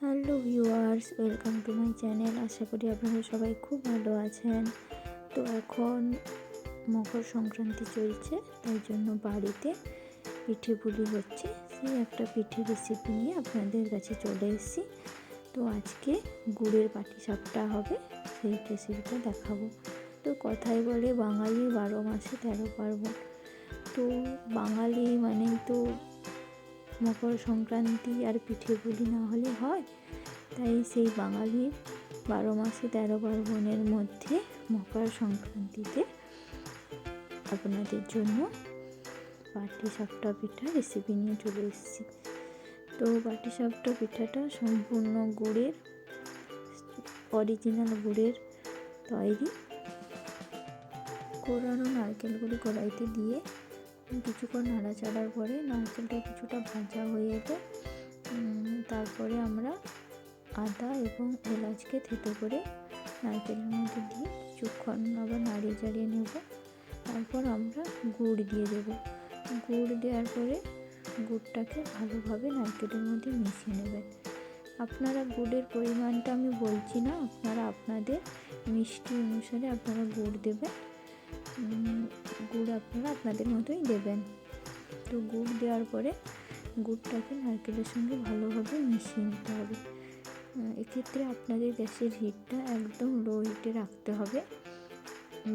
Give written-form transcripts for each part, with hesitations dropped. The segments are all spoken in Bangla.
Hello viewers, welcome to my channel. আশা করি আপনারা সবাই খুব ভালো আছেন। তো এখন মকর সংক্রান্তি চলছে, তাই জন্য বাড়িতে পিঠে পুলি হচ্ছে। সেই একটা পিঠে রেসিপি নিয়ে আপনাদের কাছে চলে এসেছি। তো আজকে গুড়ের পাটিসাপটা হবে, সেই রেসিপিটা দেখাবো। তো কথাই বলে বাঙালির 12 মাসে 13 পার্বণ। তো বাঙালি মানেই তো মকর সংক্রান্তি আর পিঠে পুলি না হলে হয়। তাই সেই বাঙালির 12 মাসে 13 পার্বণের মধ্যে মকর সংক্রান্তিতে আপনাদের জন্য পাটিসাপটা পিঠা রেসিপি নিয়ে চলে এসেছি। তো পাটিসাপটা পিঠাটা সম্পূর্ণ গুড়ের, অরিজিনাল গুড়ের তৈরি। কোরানো নারকেলগুলি কড়াইতে দিয়ে কিছুক্ষণ নাড়াচাড়ার পরে নারকেলটা কিছুটা ভাজা হয়ে এলে তারপরে আমরা আদা এবং এলাচকে থেতো করে নারকেলের মধ্যে দিয়ে কিছুক্ষণ আবার নাড়িয়ে চাড়িয়ে নেব। তারপর আমরা গুড় দিয়ে দেব। গুড় দেওয়ার পরে গুড়টাকে ভালোভাবে নারকেলের মধ্যে মিশিয়ে নেবেন। আপনারা গুড়ের পরিমাণটা আমি বলছি না, আপনারা আপনাদের মিষ্টি অনুসারে আপনারা গুড় দেবেন। গুড় আপনারা আপনাদের মতোই দেবেন। তো গুড় দেওয়ার পরে গুড়টাকে নারকেলের সঙ্গে ভালোভাবে মিশিয়ে নিতে হবে। এক্ষেত্রে আপনাদের গ্যাসের হিটটা একদম লো হিটে রাখতে হবে।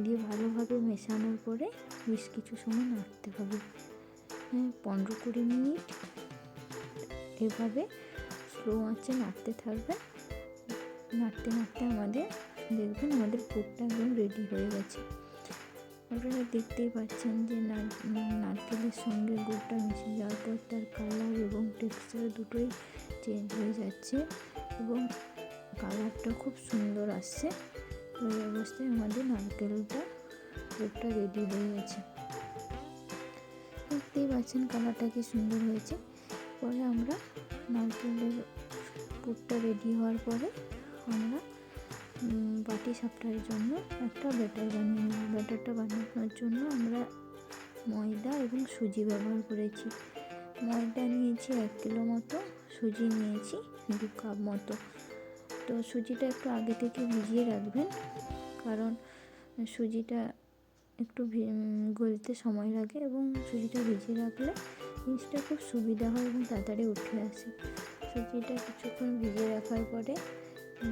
দিয়ে ভালোভাবে মেশানোর পরে বেশ কিছু সময় নাড়তে হবে, 15-20 মিনিট এভাবে স্লো আঁচে নাড়তে থাকবে। নাড়তে নাড়তে আমাদের দেখবেন আমাদের পুরটা একদম রেডি হয়ে গেছে। আপনারা দেখতেই পাচ্ছেন যে নারকেলের সঙ্গে গুড়টা মিশে যাওয়ার পর তার কালার এবং টেক্সচার দুটোই চেঞ্জ হয়ে যাচ্ছে এবং কালারটা খুব সুন্দর আসছে। ওই অবস্থায় আমাদের নারকেলটা পুরটা রেডি হয়ে গেছে। দেখতেই পাচ্ছেন কালারটা কি সুন্দর হয়েছে। পরে আমরা নারকেলের পুরটা রেডি হওয়ার পরে আমরা পাটিসাপটার জন্য একটা ব্যাটার বানিয়ে নেব। ব্যাটারটা বানানোর জন্য আমরা ময়দা এবং সুজি ব্যবহার করেছি। ময়দা নিয়েছি 1 কিলো মতো, সুজি নিয়েছি 2 কাপ মতো। তো সুজিটা একটু আগে থেকে ভিজিয়ে রাখবেন, কারণ সুজিটা একটু গলতে সময় লাগে এবং সুজিটা ভিজিয়ে রাখলে জিনিসটা খুব সুবিধা হয় এবং তাড়াতাড়ি উঠে আসে। সুজিটা কিছুক্ষণ ভিজিয়ে রাখার পরে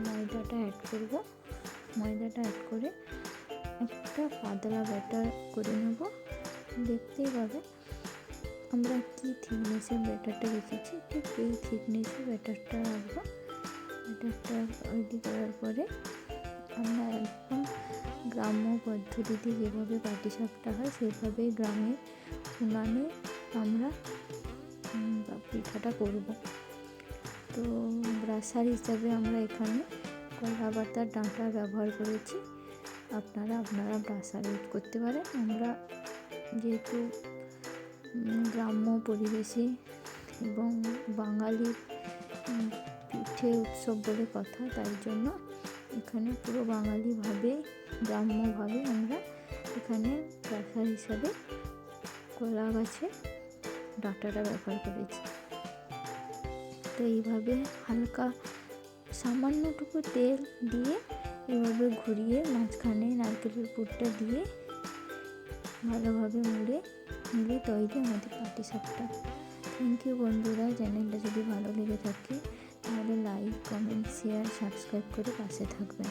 ময়দাটা অ্যাড করব। ময়দাটা অ্যাড করে একটা পাতলা ব্যাটার করে নেব। দেখতেই পাবে আমরা কি থিকনেসের ব্যাটারটা রেখেছি, ঠিক এই থিকনেসের ব্যাটারটা রাখবো। ব্যাটারটা রেডি করার পরে আমরা একদম গ্রাম্য পদ্ধতিতে যেভাবে পাটিসাপটা হয় সেভাবে গ্রামের উনানে আমরা পিঠাটা করব। তো ব্রাশার হিসাবে আমরা এখানে কলা পাতার ডাঁটা ব্যবহার করেছি। আপনারা ব্রাশার ইউজ করতে পারেন। আমরা যেহেতু গ্রাম্য পরিবেশে এবং বাঙালির পিঠে উৎসব বলে কথা, তাই জন্য এখানে পুরো বাঙালিভাবে গ্রাম্যভাবে আমরা এখানে ব্রাশার হিসাবে কলা গাছের ডাঁটাটা ব্যবহার করেছি। তো এইভাবে হালকা সামান্যটুকু তেল দিয়ে এভাবে ঘুরিয়ে মাঝখানে নারকেলের পুরটা দিয়ে ভালোভাবে মুড়ে নিলে তৈরি আমাদের পাটিসাপটা। থ্যাংক ইউ বন্ধুরা। চ্যানেলটা যদি ভালো লেগে থাকে তাহলে লাইক, কমেন্ট, শেয়ার, সাবস্ক্রাইব করে পাশে থাকবেন।